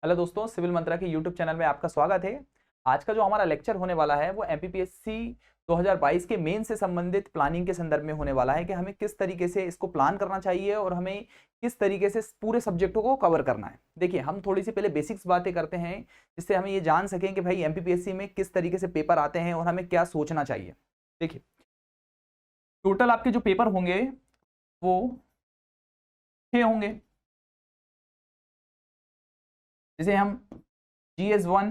Hello दोस्तों, civil मंत्रा के YouTube channel में आपका स्वागत है। आज का जो हमारा लेक्चर होने वाला है वो एमपीपीएससी 2022 के मेन से संबंधित प्लानिंग के संदर्भ में होने वाला है कि हमें किस तरीके से इसको प्लान करना चाहिए और हमें किस तरीके से पूरे सब्जेक्टों को कवर करना है। देखिए, हम थोड़ी सी पहले बेसिक्स बातें करते हैं जिससे हमें ये जान सकें कि भाई एमपीपीएससी में किस तरीके से पेपर आते हैं और हमें क्या सोचना चाहिए। देखिए, टोटल आपके जो पेपर होंगे वो 6 होंगे। जैसे हम GS1,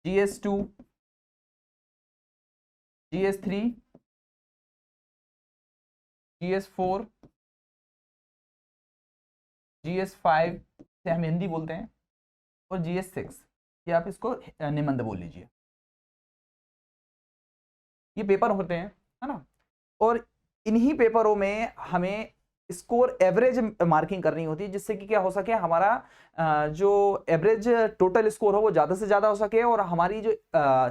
GS2, GS3, GS4, GS5 से हम हिंदी बोलते हैं और GS6 ये आप इसको निबंध बोल लीजिए। ये पेपर होते हैं, है ना। और इन्हीं पेपरों में हमें स्कोर एवरेज मार्किंग करनी होती है जिससे कि क्या हो सके, हमारा जो एवरेज टोटल स्कोर हो वो ज़्यादा से ज़्यादा हो सके और हमारी जो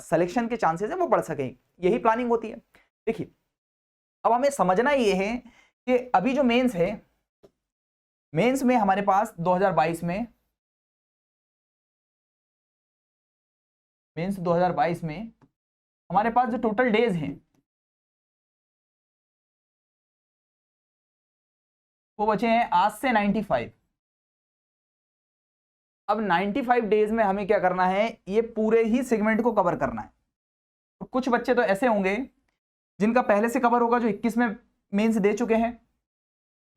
सिलेक्शन के चांसेस है वो बढ़ सके। यही प्लानिंग होती है। देखिए, अब हमें समझना ये है कि अभी जो मेंस है, मेंस में हमारे पास 2022 में मेंस 2022 में हमारे पास जो टोटल डेज हैं वो बचे हैं आज से 95। अब 95 डेज में हमें क्या करना है, ये पूरे ही सेगमेंट को कवर करना है। तो कुछ बच्चे तो ऐसे होंगे जिनका पहले से कवर होगा, जो 21 में मेंस दे चुके हैं।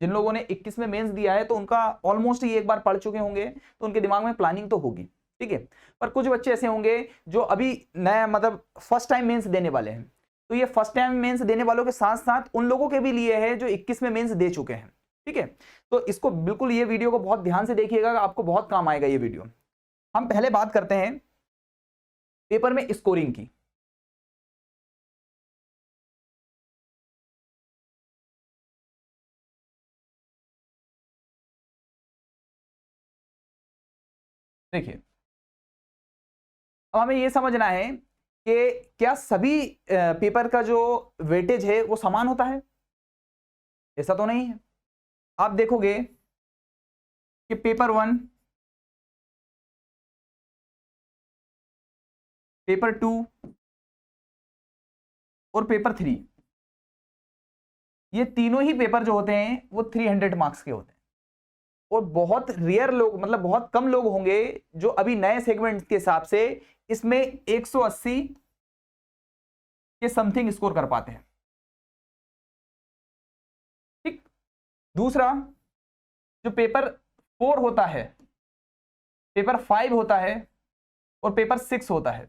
जिन लोगों ने 21 में मेंस दिया है तो उनका ऑलमोस्ट ये एक बार पढ़ चुके होंगे, तो उनके दिमाग में प्लानिंग तो होगी, ठीक है। पर कुछ बच्चे ऐसे होंगे जो अभी नया मतलब फर्स्ट टाइम मेंस देने वाले हैं। तो ये फर्स्ट टाइम मेंस देने वालों के साथ साथ उन लोगों के भी लिए है जो 21 में मेंस दे चुके हैं, ठीक है। तो इसको बिल्कुल, ये वीडियो को बहुत ध्यान से देखिएगा, आपको बहुत काम आएगा ये वीडियो। हम पहले बात करते हैं पेपर में स्कोरिंग की। देखिए, अब हमें यह समझना है कि क्या सभी पेपर का जो वेटेज है वो समान होता है। ऐसा तो नहीं है। आप देखोगे कि पेपर 1, पेपर 2 और पेपर 3, ये तीनों ही पेपर जो होते हैं वो 300 मार्क्स के होते हैं। और बहुत रेयर लोग, मतलब बहुत कम लोग होंगे जो अभी नए सेगमेंट के हिसाब से इसमें 180 के समथिंग स्कोर कर पाते हैं, ठीक। दूसरा, जो पेपर 4 होता है, पेपर 5 होता है और पेपर 6 होता है,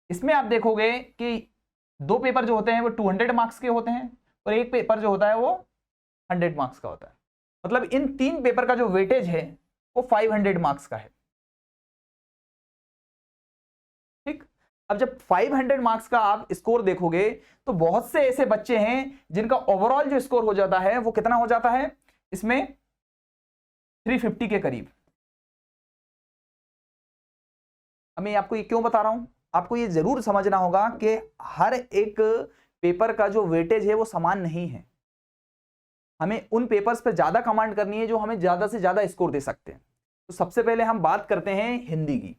इसमें आप देखोगे कि 2 पेपर जो होते हैं वो 200 मार्क्स के होते हैं और एक पेपर जो होता है वो 100 मार्क्स का होता है। मतलब इन 3 पेपर का जो वेटेज है वो 500 मार्क्स का है, ठीक। अब जब 500 मार्क्स का आप स्कोर देखोगे तो बहुत से ऐसे बच्चे हैं जिनका ओवरऑल जो स्कोर हो जाता है वो कितना हो जाता है, इसमें 350 के करीब। अब मैं आपको ये क्यों बता रहा हूं, आपको ये जरूर समझना होगा कि हर एक पेपर का जो वेटेज है वो समान नहीं है। हमें उन पेपर्स पर ज्यादा कमांड करनी है जो हमें ज्यादा से ज्यादा स्कोर दे सकते हैं। तो सबसे पहले हम बात करते हैं हिंदी की।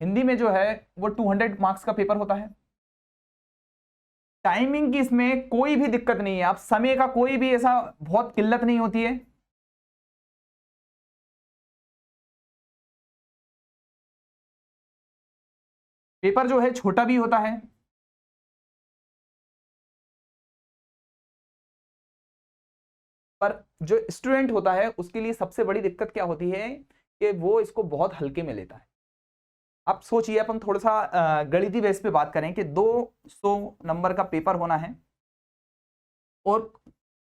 हिंदी में जो है वो 200 मार्क्स का पेपर होता है। टाइमिंग की इसमें कोई भी दिक्कत नहीं है, आप समय का कोई भी ऐसा बहुत किल्लत नहीं होती है। पेपर जो है छोटा भी होता है, पर जो स्टूडेंट होता है उसके लिए सबसे बड़ी दिक्कत क्या होती है कि वो इसको बहुत हल्के में लेता है। आप सोचिए, अपन थोड़ा सा गणितीय बेस पे बात करें कि 200 नंबर का पेपर होना है और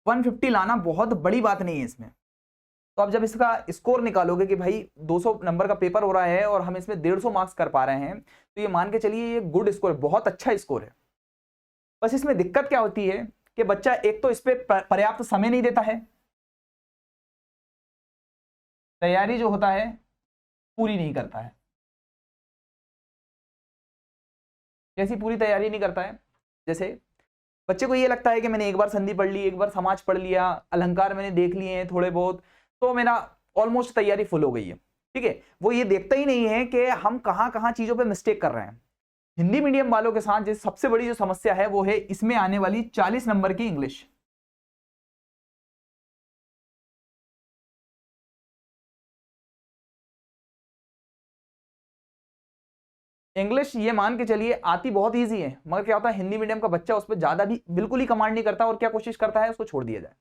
150 लाना बहुत बड़ी बात नहीं है इसमें। तो आप जब इसका स्कोर निकालोगे कि भाई 200 नंबर का पेपर हो रहा है और हम इसमें 150 मार्क्स कर पा रहे हैं, तो ये मान के चलिए ये गुड स्कोर है, बहुत अच्छा स्कोर है। बस इसमें दिक्कत क्या होती है कि बच्चा एक तो इस पे पर्याप्त समय नहीं देता है, तैयारी जो होता है पूरी नहीं करता है। कैसी पूरी तैयारी नहीं करता है? जैसे बच्चे को ये लगता है कि मैंने एक बार संधि पढ़ ली, एक बार समाज पढ़ लिया, अलंकार मैंने देख लिए हैं थोड़े बहुत, तो मेरा ऑलमोस्ट तैयारी फुल हो गई है। ठीक है, वो ये देखता ही नहीं है कि हम कहां कहां चीजों पे मिस्टेक कर रहे हैं। हिंदी मीडियम वालों के साथ सबसे बड़ी जो समस्या है वो है इसमें आने वाली 40 नंबर की इंग्लिश। इंग्लिश ये मान के चलिए आती बहुत इजी है, मगर क्या होता है हिंदी मीडियम का बच्चा उस पर ज्यादा भी बिल्कुल ही कमांड नहीं करता और क्या कोशिश करता है उसको छोड़ दिया जाए।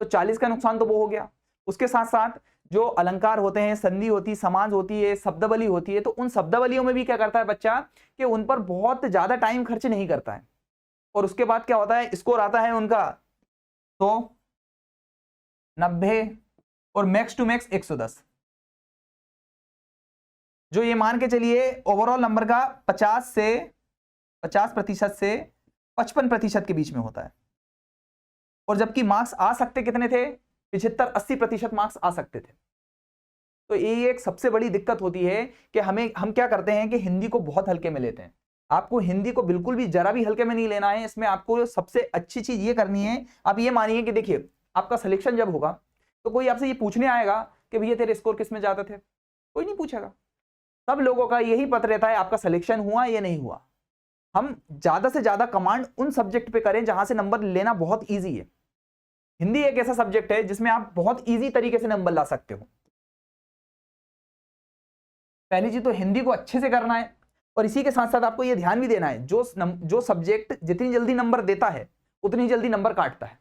तो 40 का नुकसान तो वो हो गया। उसके साथ साथ जो अलंकार होते हैं, संधि होती, समाज होती है, शब्दावली होती है, तो उन शब्दावलियों में भी क्या करता है बच्चा कि उन पर बहुत ज्यादा टाइम खर्च नहीं करता है। और उसके बाद क्या होता है, स्कोर आता है उनका 100, 90 और मैक्स टू मैक्स 110। जो ये मान के चलिए ओवरऑल नंबर का 50% से 55% के बीच में होता है। और जबकि मार्क्स आ सकते कितने थे, 75-80% मार्क्स आ सकते थे। तो ये एक सबसे बड़ी दिक्कत होती है कि हम क्या करते हैं कि हिंदी को बहुत हल्के में लेते हैं। आपको हिंदी को बिल्कुल भी जरा भी हल्के में नहीं लेना है। इसमें आपको सबसे अच्छी चीज ये करनी है, आप ये मानिए कि देखिए आपका सिलेक्शन जब होगा तो कोई आपसे ये पूछने आएगा कि भैया तेरे स्कोर किस में जाते थे, कोई नहीं पूछेगा। सब लोगों का यही पता रहता है आपका सिलेक्शन हुआ या नहीं हुआ। हम ज्यादा से ज्यादा कमांड उन सब्जेक्ट पे करें जहां से नंबर लेना बहुत ईजी है। हिंदी एक ऐसा सब्जेक्ट है जिसमें आप बहुत ईजी तरीके से नंबर ला सकते हो। पहली चीज तो हिंदी को अच्छे से करना है, और इसी के साथ साथ आपको यह ध्यान भी देना है जो सब्जेक्ट जितनी जल्दी नंबर देता है उतनी जल्दी नंबर काटता है।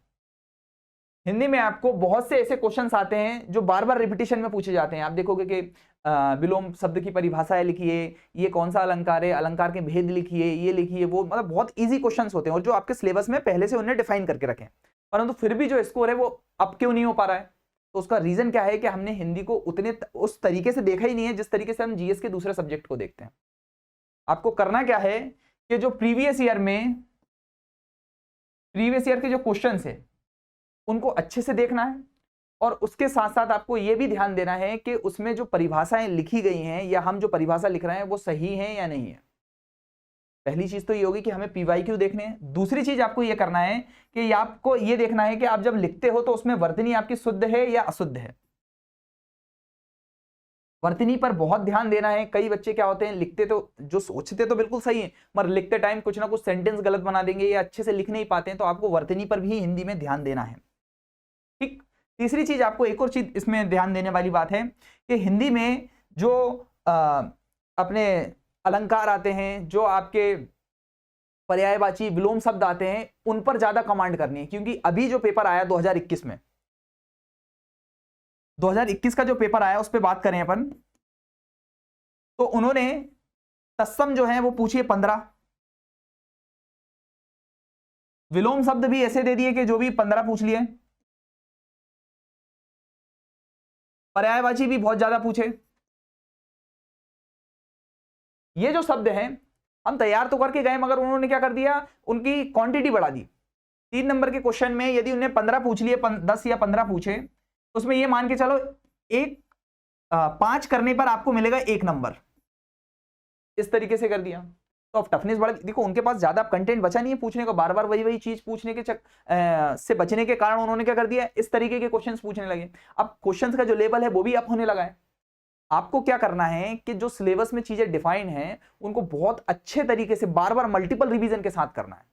हिंदी में आपको बहुत से ऐसे क्वेश्चंस आते हैं जो बार बार रिपीटिशन में पूछे जाते हैं। आप देखोगे कि विलोम शब्द की परिभाषाएं लिखिए, ये कौन सा अलंकार है, अलंकार के भेद लिखिए, ये लिखिए, वो मतलब बहुत इजी क्वेश्चंस होते हैं और जो आपके सिलेबस में पहले से उन्हें डिफाइन करके रखें, परंतु फिर भी जो स्कोर है वो अब क्यों नहीं हो पा रहा है। तो उसका रीजन क्या है कि हमने हिंदी को उस तरीके से देखा ही नहीं है जिस तरीके से हम जीएस के दूसरे सब्जेक्ट को देखते हैं। आपको करना क्या है कि जो प्रीवियस ईयर के जो क्वेश्चंस है उनको अच्छे से देखना है, और उसके साथ साथ आपको यह भी ध्यान देना है कि उसमें जो परिभाषाएं लिखी गई हैं या हम जो परिभाषा लिख रहे हैं वो सही है या नहीं है। पहली चीज तो ये होगी कि हमें पीवाईक्यू देखने हैं। दूसरी चीज आपको ये करना है कि आपको ये देखना है कि आप जब लिखते हो तो उसमें वर्तनी आपकी शुद्ध है या अशुद्ध है। वर्तनी पर बहुत ध्यान देना है। कई बच्चे क्या होते हैं, लिखते तो जो सोचते तो बिल्कुल सही है मगर लिखते टाइम कुछ ना कुछ सेंटेंस गलत बना देंगे या अच्छे से लिख नहीं पाते हैं, तो आपको वर्तनी पर भी हिंदी में ध्यान देना है। ठीक। तीसरी चीज आपको एक और चीज इसमें ध्यान देने वाली बात है कि हिंदी में जो अपने अलंकार आते हैं, जो आपके पर्यायवाची विलोम शब्द आते हैं, उन पर ज्यादा कमांड करनी है। क्योंकि अभी जो पेपर आया 2021 में, 2021 का जो पेपर आया उस पर बात करें अपन, तो उन्होंने तत्सम जो है वो पूछिए 15, विलोम शब्द भी ऐसे दे दिए कि जो भी 15 पूछ लिए, पर्यायवाची भी बहुत ज्यादा पूछे। ये जो शब्द हैं हम तैयार तो करके गए मगर उन्होंने क्या कर दिया, उनकी क्वांटिटी बढ़ा दी। 3 नंबर के क्वेश्चन में यदि उन्हें 15 पूछ लिए, 10 या 15 पूछे, तो उसमें ये मान के चलो 5 करने पर आपको मिलेगा 1 नंबर। इस तरीके से कर दिया तो अब टफनेस बढ़। देखो उनके पास ज्यादा कंटेंट बचा नहीं है पूछने को, बार बार वही चीज पूछने के से बचने के कारण उन्होंने क्या कर दिया, इस तरीके के क्वेश्चंस पूछने लगे। अब क्वेश्चंस का जो लेवल है वो भी अप होने लगा है। आपको क्या करना है कि जो सिलेबस में चीजें डिफाइन हैं उनको बहुत अच्छे तरीके से बार बार मल्टीपल रिवीजन के साथ करना है।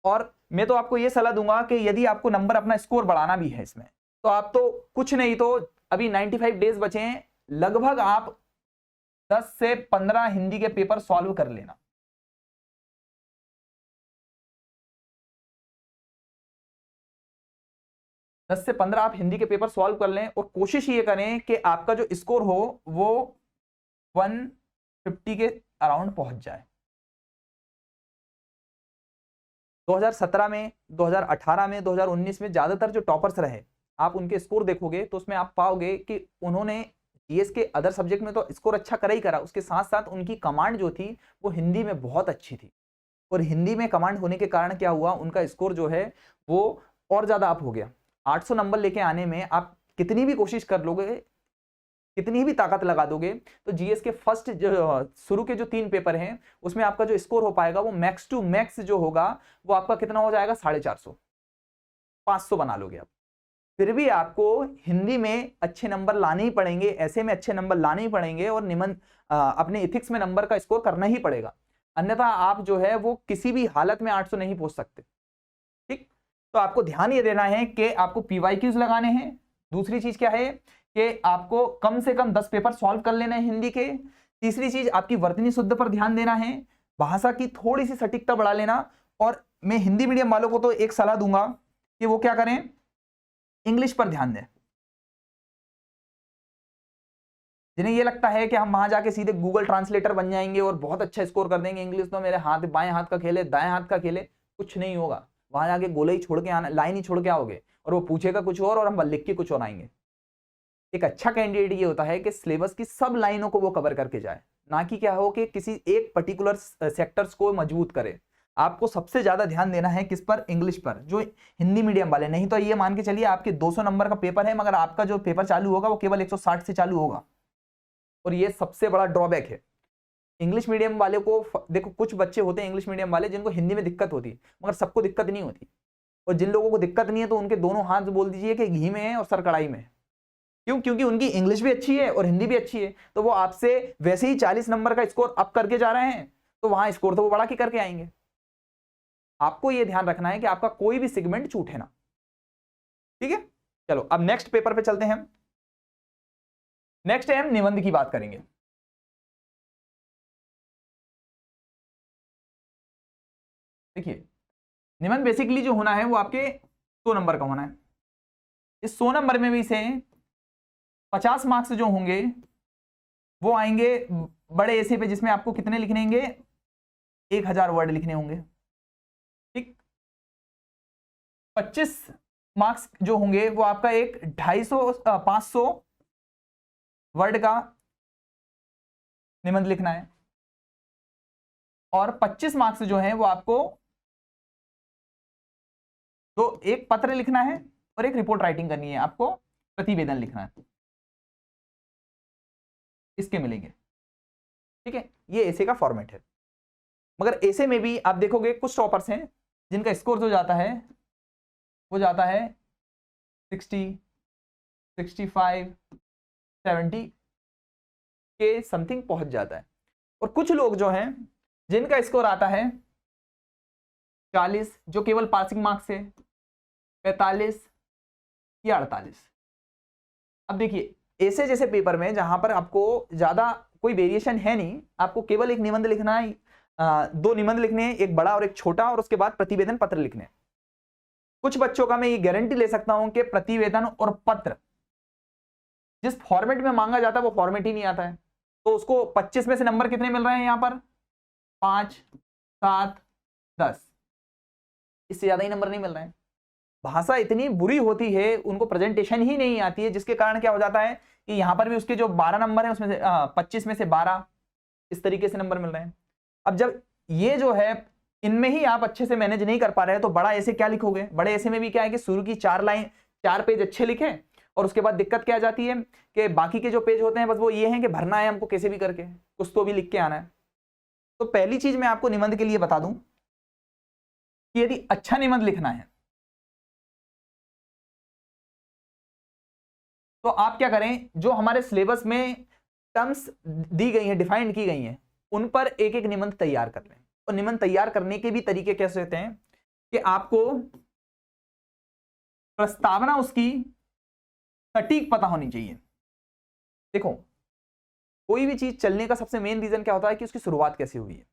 और मैं तो आपको यह सलाह दूंगा कि यदि आपको नंबर अपना स्कोर बढ़ाना भी है इसमें, तो आप तो कुछ नहीं तो अभी 95 डेज बचे हैं, लगभग आप 10 से 15 हिंदी के पेपर सॉल्व कर लेना। दस से 15 आप हिंदी के पेपर सॉल्व कर लें और कोशिश ये करें कि आपका जो स्कोर हो वो 150 के अराउंड पहुंच जाए। 2017 में, 2018 में, 2019 में ज्यादातर जो टॉपर्स रहे आप उनके स्कोर देखोगे तो उसमें आप पाओगे कि उन्होंने जीएस के अदर सब्जेक्ट में तो स्कोर अच्छा करा ही करा, उसके साथ साथ उनकी कमांड जो थी वो हिंदी में बहुत अच्छी थी। और हिंदी में कमांड होने के कारण क्या हुआ, उनका स्कोर जो है वो और ज्यादा अप हो गया। 800 नंबर लेके आने में आप कितनी भी कोशिश कर लोगे कितनी भी ताकत लगा दोगे तो जीएस के फर्स्ट शुरू के जो 3 पेपर हैं उसमें आपका जो स्कोर हो पाएगा वो मैक्स टू मैक्स जो होगा वो आपका कितना हो जाएगा 450, 500 बना लोगे आप। फिर भी आपको हिंदी में अच्छे नंबर लाने ही पड़ेंगे, ऐसे में अच्छे नंबर लाने ही पड़ेंगे और निबंध अपने इथिक्स में नंबर का स्कोर करना ही पड़ेगा, अन्यथा आप जो है वो किसी भी हालत में 800 नहीं पहुंच सकते। ठीक, तो आपको ध्यान ये देना है कि आपको पीवाईक्यूज लगाने हैं। दूसरी चीज क्या है कि आपको कम से कम 10 पेपर सॉल्व कर लेना है हिंदी के। तीसरी चीज आपकी वर्तनी शुद्ध पर ध्यान देना है, भाषा की थोड़ी सी सटीकता बढ़ा लेना। और मैं हिंदी मीडियम वालों को तो एक सलाह दूंगा कि वो क्या करें, इंग्लिश पर ध्यान दें। जिन्हें ये लगता है कि हम वहां जाके सीधे गूगल ट्रांसलेटर बन जाएंगे और बहुत अच्छा स्कोर कर देंगे, इंग्लिश तो मेरे हाथ बाएं हाथ का खेल है, दाएं हाथ का खेल है, कुछ नहीं होगा। वहां जाके गोले ही छोड़ के आना, लाइन ही छोड़ के आओगे और वो पूछेगा कुछ और हम लिख के कुछ और आएंगे। एक अच्छा कैंडिडेट ये होता है कि सिलेबस की सब लाइनों को वो कवर करके जाए, ना कि क्या हो कि किसी एक पर्टिकुलर सेक्टर्स को मजबूत करे। आपको सबसे ज्यादा ध्यान देना है किस पर, इंग्लिश पर, जो हिंदी मीडियम वाले। नहीं तो ये मान के चलिए आपके 200 नंबर का पेपर है मगर आपका जो पेपर चालू होगा वो केवल 160 से चालू होगा, और ये सबसे बड़ा ड्रॉबैक है। इंग्लिश मीडियम वाले को देखो, कुछ बच्चे होते हैं इंग्लिश मीडियम वाले जिनको हिंदी में दिक्कत होती है, मगर सबको दिक्कत नहीं होती। और जिन लोगों को दिक्कत नहीं है तो उनके दोनों हाथ बोल दीजिए कि घी में है और सर कढ़ाई में है। क्यों? क्योंकि उनकी इंग्लिश भी अच्छी है और हिंदी भी अच्छी है, तो वो आपसे वैसे ही 40 नंबर का स्कोर अप करके जा रहे हैं, तो वहां स्कोर तो वो बढ़ा के करके आएंगे। आपको यह ध्यान रखना है कि आपका कोई भी सेगमेंट छूटे ना। ठीक है, चलो अब नेक्स्ट पेपर पे चलते हैं। नेक्स्ट है हम निबंध की बात करेंगे। देखिए, निबंध बेसिकली जो होना है वो आपके 100 नंबर का होना है। इस 100 नंबर में भी से 50 मार्क्स जो होंगे वो आएंगे बड़े ऐसे पे जिसमें आपको कितने लिखने होंगे, 1000 वर्ड लिखने होंगे। ठीक, 25 मार्क्स जो होंगे वो आपका एक 500 वर्ड का निबंध लिखना है, और 25 मार्क्स जो है वो आपको तो एक पत्र लिखना है और एक रिपोर्ट राइटिंग करनी है, आपको प्रतिवेदन लिखना है, इसके मिलेंगे। ठीक है, ये ऐसे का फॉर्मेट है। मगर ऐसे में भी आप देखोगे कुछ टॉपर्स हैं जिनका स्कोर जो जाता है वो जाता है 60, 65, 70 के समथिंग पहुंच जाता है। और कुछ लोग जो हैं जिनका स्कोर आता है 40, जो केवल पासिंग मार्क्स है, 45 या 48। अब देखिए, ऐसे जैसे पेपर में जहां पर आपको ज्यादा कोई वेरिएशन है नहीं, आपको केवल एक निबंध लिखना है, 2 निबंध लिखने हैं, एक बड़ा और एक छोटा, और उसके बाद प्रतिवेदन पत्र लिखने। कुछ बच्चों का मैं ये गारंटी ले सकता हूं कि प्रतिवेदन और पत्र जिस फॉर्मेट में मांगा जाता है वो फॉर्मेट ही नहीं आता है, तो उसको 25 में से नंबर कितने मिल रहे हैं यहां पर, 5, 7, 10, इससे ज्यादा ही नंबर नहीं मिल रहे हैं। भाषा इतनी बुरी होती है, उनको प्रेजेंटेशन ही नहीं आती है, जिसके कारण क्या हो जाता है कि यहां पर भी उसके जो 12 नंबर है उसमें से 25 में से 12 इस तरीके से नंबर मिल रहे हैं। अब जब ये जो है इनमें ही आप अच्छे से मैनेज नहीं कर पा रहे हैं तो बड़ा ऐसे क्या लिखोगे? बड़े ऐसे में भी क्या है कि शुरू की 4 पेज अच्छे लिखे और उसके बाद दिक्कत क्या आ जाती है कि बाकी के जो पेज होते हैं बस वो ये हैं कि भरना है हमको कैसे भी करके, कुछ तो भी लिख के आना है। तो पहली चीज मैं आपको निबंध के लिए बता दूं कि यदि अच्छा निबंध लिखना है तो आप क्या करें, जो हमारे सिलेबस में टर्म्स दी गई हैं, डिफाइंड की गई हैं, उन पर एक एक निबंध तैयार कर लें। और निबंध तैयार करने के भी तरीके कैसे होते हैं कि आपको प्रस्तावना उसकी सटीक पता होनी चाहिए। देखो, कोई भी चीज चलने का सबसे मेन रीजन क्या होता है कि उसकी शुरुआत कैसे हुई है।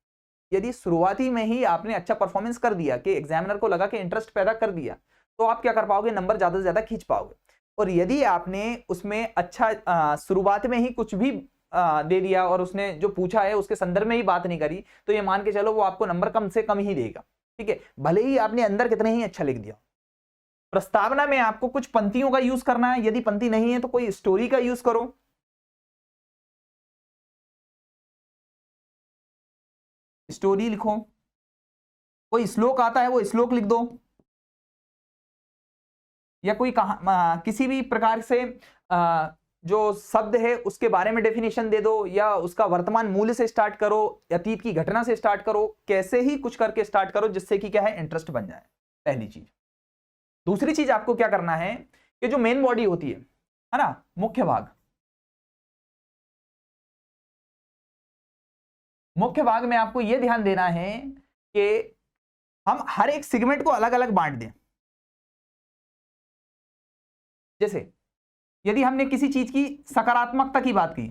यदि शुरुआती में ही आपने अच्छा परफॉर्मेंस कर दिया कि एग्जामिनर को लगा कि इंटरेस्ट पैदा कर दिया, तो आप क्या कर पाओगे, नंबर ज्यादा से ज्यादा खींच पाओगे। और यदि आपने उसमें अच्छा शुरुआत में ही कुछ भी दे दिया और उसने जो पूछा है उसके संदर्भ में ही बात नहीं करी, तो ये मान के चलो वो आपको नंबर कम से कम ही देगा। ठीक है, भले ही आपने अंदर कितने ही अच्छा लिख दिया। प्रस्तावना में आपको कुछ पंक्तियों का यूज करना है, यदि पंक्ति नहीं है तो कोई स्टोरी का यूज करो। स्टोरी लिखो, कोई श्लोक आता है वो श्लोक लिख दो, या कोई किसी भी प्रकार से जो शब्द है उसके बारे में डेफिनेशन दे दो, या उसका वर्तमान मूल्य से स्टार्ट करो, अतीत की घटना से स्टार्ट करो, कैसे ही कुछ करके स्टार्ट करो जिससे कि क्या है इंटरेस्ट बन जाए, पहली चीज। दूसरी चीज आपको क्या करना है कि जो मेन बॉडी होती है ना, मुख्य भाग, मुख्य भाग में आपको यह ध्यान देना है कि हम हर एक सेगमेंट को अलग अलग बांट दें। जैसे यदि हमने किसी चीज की सकारात्मकता की बात की,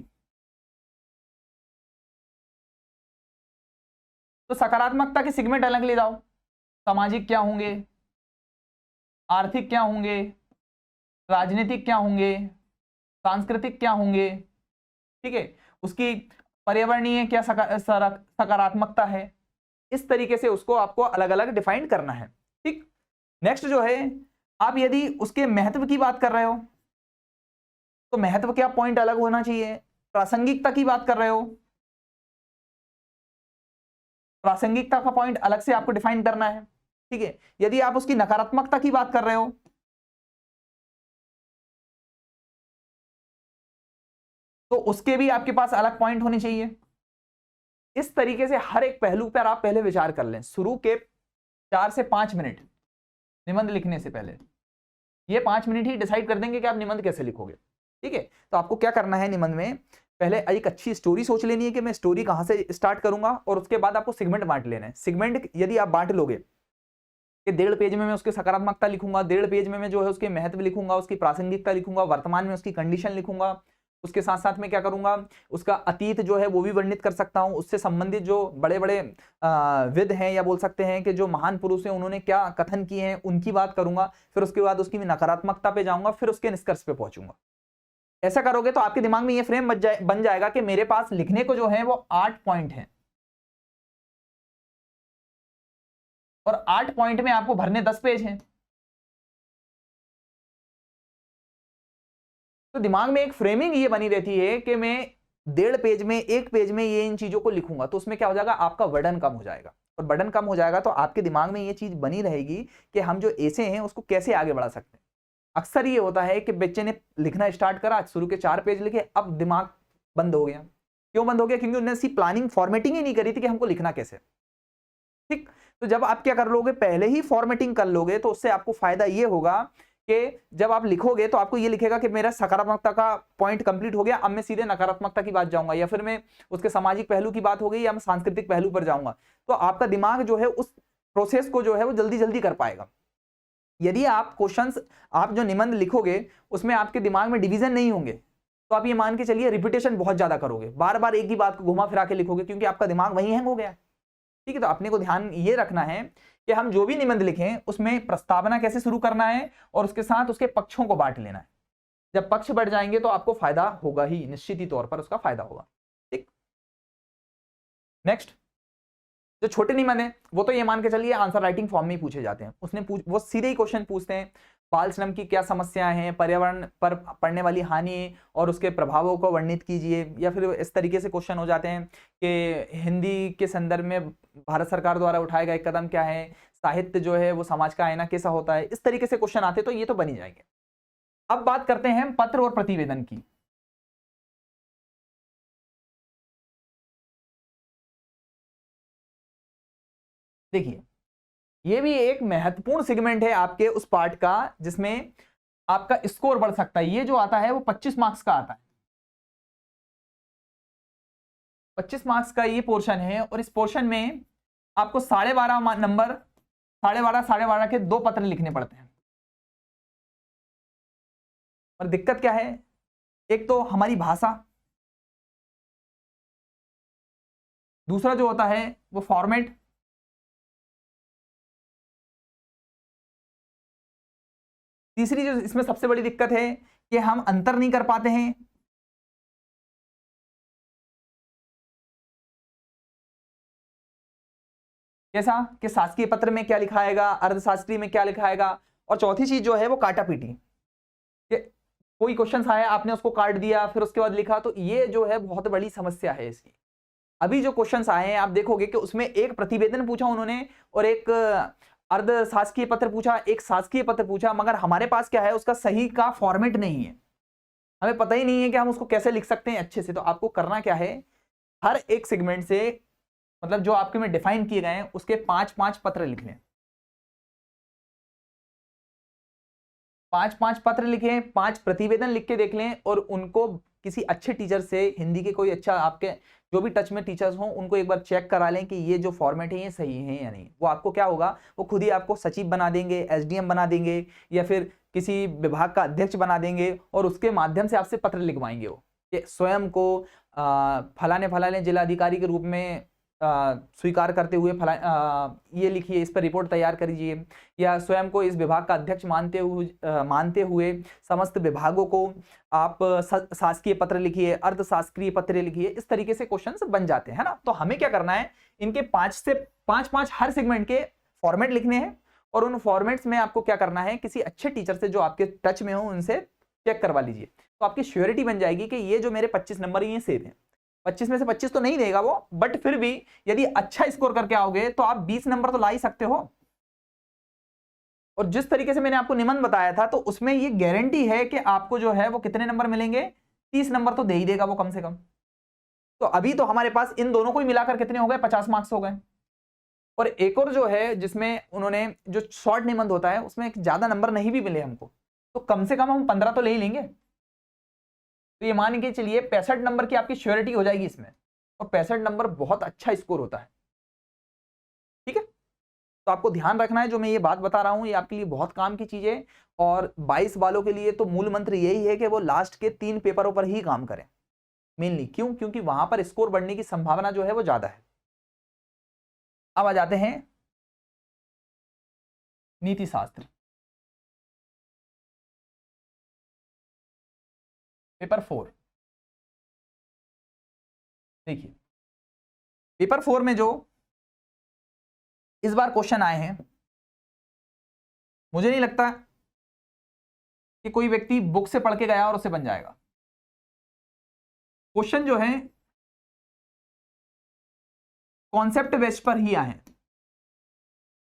तो सकारात्मकता के सेगमेंट अलग ले जाओ, सामाजिक क्या होंगे, आर्थिक क्या होंगे, राजनीतिक क्या होंगे, सांस्कृतिक क्या होंगे, ठीक है, उसकी पर्यावरणीय क्या सकारात्मकता है, इस तरीके से उसको आपको अलग अलग डिफाइन करना है। ठीक, नेक्स्ट जो है, आप यदि उसके महत्व की बात कर रहे हो तो महत्व क्या पॉइंट अलग होना चाहिए। प्रासंगिकता की बात कर रहे हो, प्रासंगिकता का पॉइंट अलग से आपको डिफाइन करना है। ठीक है, यदि आप उसकी नकारात्मकता की बात कर रहे हो तो उसके भी आपके पास अलग पॉइंट होने चाहिए। इस तरीके से हर एक पहलू पर आप पहले विचार कर लें। शुरू के 4 से 5 मिनट निबंध लिखने से पहले, ये 5 मिनट ही डिसाइड कर देंगे कि आप निबंध कैसे लिखोगे। ठीक है, तो आपको क्या करना है, निबंध में पहले एक अच्छी स्टोरी सोच लेनी है कि मैं स्टोरी कहां से स्टार्ट करूंगा, और उसके बाद आपको सेगमेंट बांट लेना है। सेगमेंट यदि आप बांट लोगे कि 1.5 पेज में मैं उसकी सकारात्मकता लिखूंगा, 1.5 पेज में मैं जो है उसके महत्व लिखूंगा, उसकी प्रासंगिकता लिखूंगा, वर्तमान में उसकी कंडीशन लिखूंगा, उसके साथ साथ में क्या करूंगा, उसका अतीत जो है वो भी वर्णित कर सकता हूं, उससे संबंधित जो बड़े बड़े विद हैं या बोल सकते हैं कि जो महान पुरुष हैं उन्होंने क्या कथन किए हैं उनकी बात करूंगा, फिर उसके बाद उसकी नकारात्मकता पे जाऊंगा, फिर उसके निष्कर्ष पे पहुंचूंगा। ऐसा करोगे तो आपके दिमाग में ये फ्रेम बन जाएगा कि मेरे पास लिखने को जो है वो 8 पॉइंट हैं, और 8 पॉइंट में आपको भरने 10 पेज हैं। तो दिमाग में एक फ्रेमिंग ये बनी रहती है कि मैं 1.5 पेज में, 1 पेज में ये इन चीजों को लिखूंगा, तो उसमें क्या हो जाएगा, आपका वर्डन कम हो जाएगा, और वर्डन कम हो जाएगा तो आपके दिमाग में ये चीज बनी रहेगी कि हम जो ऐसे हैं उसको कैसे आगे बढ़ा सकते हैं। अक्सर ये होता है कि बच्चे ने लिखना स्टार्ट करा, शुरू के 4 पेज लिखे, अब दिमाग बंद हो गया। क्यों बंद हो गया? क्योंकि उन्होंने ऐसी प्लानिंग फॉर्मेटिंग ही नहीं करी थी कि हमको लिखना कैसे। ठीक, तो जब आप क्या कर लोगे, पहले ही फॉर्मेटिंग कर लोगे, तो उससे आपको फायदा ये होगा कि जब आप लिखोगे तो आपको ये लिखेगा कि मेरा सकारात्मकता का पॉइंट कंप्लीट हो गया, अब मैं सीधे नकारात्मकता की बात जाऊंगा, या फिर मैं उसके सामाजिक पहलू की बात हो गई, या मैं सांस्कृतिक पहलू पर जाऊंगा। तो आपका दिमाग जो है उस प्रोसेस को जो है वो जल्दी जल्दी कर पाएगा। यदि आप क्वेश्चंस, आप जो निबंध लिखोगे उसमें आपके दिमाग में डिवीजन नहीं होंगे, तो आप ये मान के चलिए रिपीटेशन बहुत ज्यादा करोगे, बार बार एक ही बात को घुमा फिरा के लिखोगे, क्योंकि आपका दिमाग वहीं हैंग हो गया। ठीक है, तो अपने को ध्यान ये रखना है कि हम जो भी निबंध लिखें उसमें प्रस्तावना कैसे शुरू करना है, और उसके साथ उसके पक्षों को बांट लेना है। जब पक्ष बढ़ जाएंगे तो आपको फायदा होगा ही, निश्चित ही तौर पर उसका फायदा होगा। ठीक, नेक्स्ट, जो छोटे निबंध है वो तो ये मान के चलिए आंसर राइटिंग फॉर्म में ही पूछे जाते हैं। वो सीधे ही क्वेश्चन पूछते हैं, बाल श्रम की क्या समस्याएं हैं, पर्यावरण पर पड़ने वाली हानि और उसके प्रभावों को वर्णित कीजिए, या फिर इस तरीके से क्वेश्चन हो जाते हैं कि हिंदी के संदर्भ में भारत सरकार द्वारा उठाए गए कदम क्या है, साहित्य जो है वो समाज का आईना कैसा होता है, इस तरीके से क्वेश्चन आते, तो ये तो बन ही जाएंगे। अब बात करते हैं पत्र और प्रतिवेदन की। देखिए, ये भी एक महत्वपूर्ण सेगमेंट है आपके उस पार्ट का जिसमें आपका स्कोर बढ़ सकता है। ये जो आता है वो 25 मार्क्स का आता है, 25 मार्क्स का ये पोर्शन है, और इस पोर्शन में आपको 12.5 नंबर, 12.5 के 2 पत्र लिखने पड़ते हैं। और दिक्कत क्या है, एक तो हमारी भाषा, दूसरा जो होता है वो फॉर्मेट, तीसरी जो इसमें सबसे बड़ी दिक्कत है कि हम अंतर नहीं कर पाते हैं। कैसा कि शासकीय पत्र में क्या लिखाएगा, अर्थशास्त्री में क्या लिखाएगा, और चौथी चीज जो है वो काटा पीटी, कोई क्वेश्चन आया आपने उसको काट दिया फिर उसके बाद लिखा, तो ये जो है बहुत बड़ी समस्या है इसकी। अभी जो क्वेश्चंस आए हैं आप देखोगे कि उसमें एक प्रतिवेदन पूछा उन्होंने, और एक अर्ध शासकीय पत्र पूछा, एक शासकीय पत्र पूछा, मगर हमारे पास क्या है, उसका सही का फॉर्मेट नहीं है। हमें पता ही नहीं है कि हम उसको कैसे लिख सकते हैं अच्छे से। तो आपको करना क्या है, हर एक सेगमेंट से, मतलब जो आपके में डिफाइन किए गए हैं उसके 5-5 पत्र लिख लें। 5-5 पत्र लिखें, 5 प्रतिवेदन लिख के देख लें, और उनको किसी अच्छे टीचर से, हिंदी के कोई अच्छा आपके जो भी टच में टीचर्स हों, उनको एक बार चेक करा लें कि ये जो फॉर्मेट है ये सही है या नहीं। वो आपको क्या होगा, वो खुद ही आपको सचिव बना देंगे, एसडीएम बना देंगे, या फिर किसी विभाग का अध्यक्ष बना देंगे, और उसके माध्यम से आपसे पत्र लिखवाएंगे वो कि स्वयं को फलाने फलाने जिलाधिकारी के रूप में स्वीकार करते हुए ये लिखिए, इस पर रिपोर्ट तैयार करिए, या स्वयं को इस विभाग का अध्यक्ष मानते हुए समस्त विभागों को आप शासकीय पत्र लिखिए, अर्ध शासकीय पत्र लिखिए। इस तरीके से क्वेश्चंस बन जाते हैं ना। तो हमें क्या करना है, इनके 5 से 5 हर सेगमेंट के फॉर्मेट लिखने हैं, और उन फॉर्मेट्स में आपको क्या करना है, किसी अच्छे टीचर से जो आपके टच में हो उनसे चेक करवा लीजिए। तो आपकी श्योरिटी बन जाएगी कि ये जो मेरे 25 नंबर ये सेफ है। 25 में से 25 तो नहीं देगा वो, बट फिर भी यदि अच्छा स्कोर करके आओगे तो आप 20 नंबर तो ला ही सकते हो। और जिस तरीके से मैंने आपको निबंध बताया था, तो उसमें ये गारंटी है कि आपको जो है वो कितने नंबर मिलेंगे, 30 नंबर तो दे ही देगा वो कम से कम। तो अभी तो हमारे पास इन दोनों को ही मिलाकर कितने हो गए, 50 मार्क्स हो गए। और एक और जो है जिसमें उन्होंने जो शॉर्ट निबंध होता है उसमें ज्यादा नंबर नहीं भी मिले हमको, तो कम से कम हम 15 तो ले ही लेंगे। तो ये मान के चलिए 65 नंबर की आपकी श्योरिटी हो जाएगी इसमें, और 65 नंबर बहुत अच्छा स्कोर होता है। ठीक है, तो आपको ध्यान रखना है, जो मैं ये बात बता रहा हूं ये आपके लिए बहुत काम की चीज है। और 22 वालों के लिए तो मूल मंत्र यही है कि वो लास्ट के 3 पेपरों पर ही काम करें मेनली। क्यों? क्योंकि वहां पर स्कोर बढ़ने की संभावना जो है वो ज्यादा है। अब आ जाते हैं नीति शास्त्र, पेपर 4। देखिए पेपर 4 में जो इस बार क्वेश्चन आए हैं, मुझे नहीं लगता कि कोई व्यक्ति बुक से पढ़ के गया और उससे बन जाएगा। क्वेश्चन जो है कॉन्सेप्ट बेस्ड पर ही आए हैं।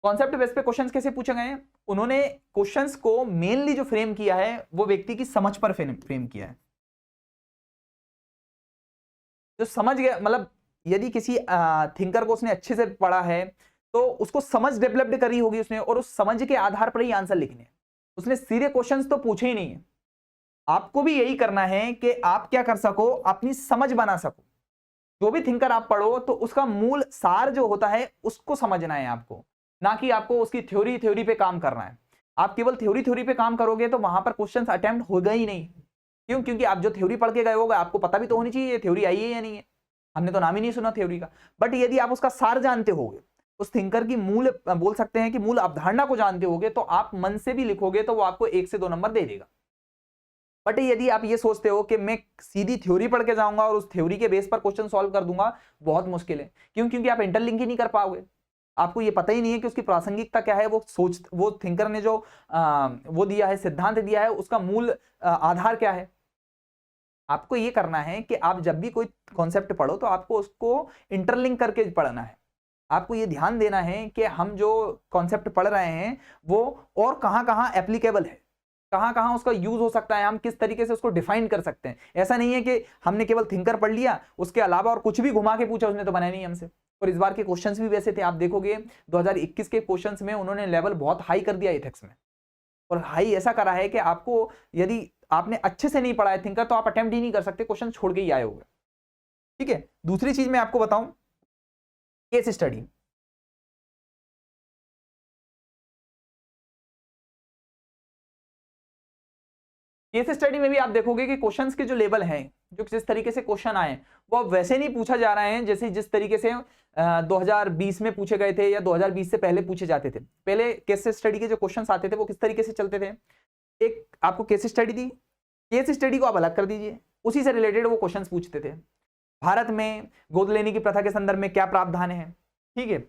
कॉन्सेप्ट बेस्ड पे क्वेश्चंस कैसे पूछे गए हैं, उन्होंने क्वेश्चंस को मेनली जो फ्रेम किया है वो व्यक्ति की समझ पर फ्रेम किया है। जो समझ गया, मतलब यदि किसी थिंकर को उसने अच्छे से पढ़ा है तो उसको समझ डेवलप्ड करी होगी उसने, और उस समझ के आधार पर ही आंसर लिखने हैं। उसने सीधे क्वेश्चंस तो पूछे ही नहीं है। आपको भी यही करना है कि आप क्या कर सको, अपनी समझ बना सको। जो भी थिंकर आप पढ़ो तो उसका मूल सार जो होता है उसको समझना है आपको, ना कि आपको उसकी थ्योरी पे काम करना है। आप केवल थ्योरी पे काम करोगे तो वहां पर क्वेश्चंस अटेम्प्ट होगा ही नहीं। क्यों? क्योंकि आप जो थ्योरी पढ़ के गए होगा आपको पता भी तो होनी चाहिए थ्योरी आई है या नहीं है। हमने तो नाम ही नहीं सुना थ्योरी का। बट यदि आप उसका सार जानते होगे, उस थिंकर की मूल, बोल सकते हैं कि मूल अवधारणा को जानते होगे, तो आप मन से भी लिखोगे तो वो आपको 1 से 2 नंबर दे देगा। बट यदि आप ये सोचते हो कि मैं सीधी थ्योरी पढ़ के जाऊंगा और उस थ्योरी के बेस पर क्वेश्चन सॉल्व कर दूंगा, बहुत मुश्किल है। क्यों? क्योंकि आप इंटरलिंक ही नहीं कर पाओगे। आपको ये पता ही नहीं है कि उसकी प्रासंगिकता क्या है, वो थिंकर ने जो वो दिया है, सिद्धांत दिया है, उसका मूल आधार क्या है। आपको ये करना है कि आप जब भी कोई कॉन्सेप्ट पढ़ो तो आपको उसको इंटरलिंक करके पढ़ना है। आपको ये ध्यान देना है कि हम जो कॉन्सेप्ट पढ़ रहे हैं वो और कहां कहां एप्लीकेबल है, कहां कहां उसका यूज हो सकता है, हम किस तरीके से उसको डिफाइन कर सकते हैं। ऐसा नहीं है कि हमने केवल थिंकर पढ़ लिया, उसके अलावा और कुछ भी घुमा के पूछा उसने तो बनाया नहीं हमसे। और इस बार के क्वेश्चंस भी वैसे थे। आप देखोगे 2021 के क्वेश्चंस में उन्होंने लेवल बहुत हाई कर दिया एथिक्स में, और हाई ऐसा करा है कि आपको, यदि आपने अच्छे से नहीं पढ़ा है थिंकर, तो आप अटेम्प्ट ही नहीं कर सकते, क्वेश्चन छोड़ के ही आए होगे। ठीक है, दूसरी चीज मैं आपको बताऊं, केस स्टडी। केस स्टडी में भी आप देखोगे कि क्वेश्चंस के जो लेवल हैं, जो जिस तरीके से क्वेश्चन आए वो अब वैसे नहीं पूछा जा रहे हैं जैसे जिस तरीके से 2020 में पूछे गए थे या 2020 से पहले पूछे जाते थे। पहले केस स्टडी के जो क्वेश्चंस आते थे वो किस तरीके से चलते थे, एक आपको केस स्टडी दी, केस स्टडी को आप अलग कर दीजिए, उसी से रिलेटेड वो क्वेश्चंस पूछते थे। भारत में गोद लेने की प्रथा के संदर्भ में क्या प्रावधान है, ठीक है,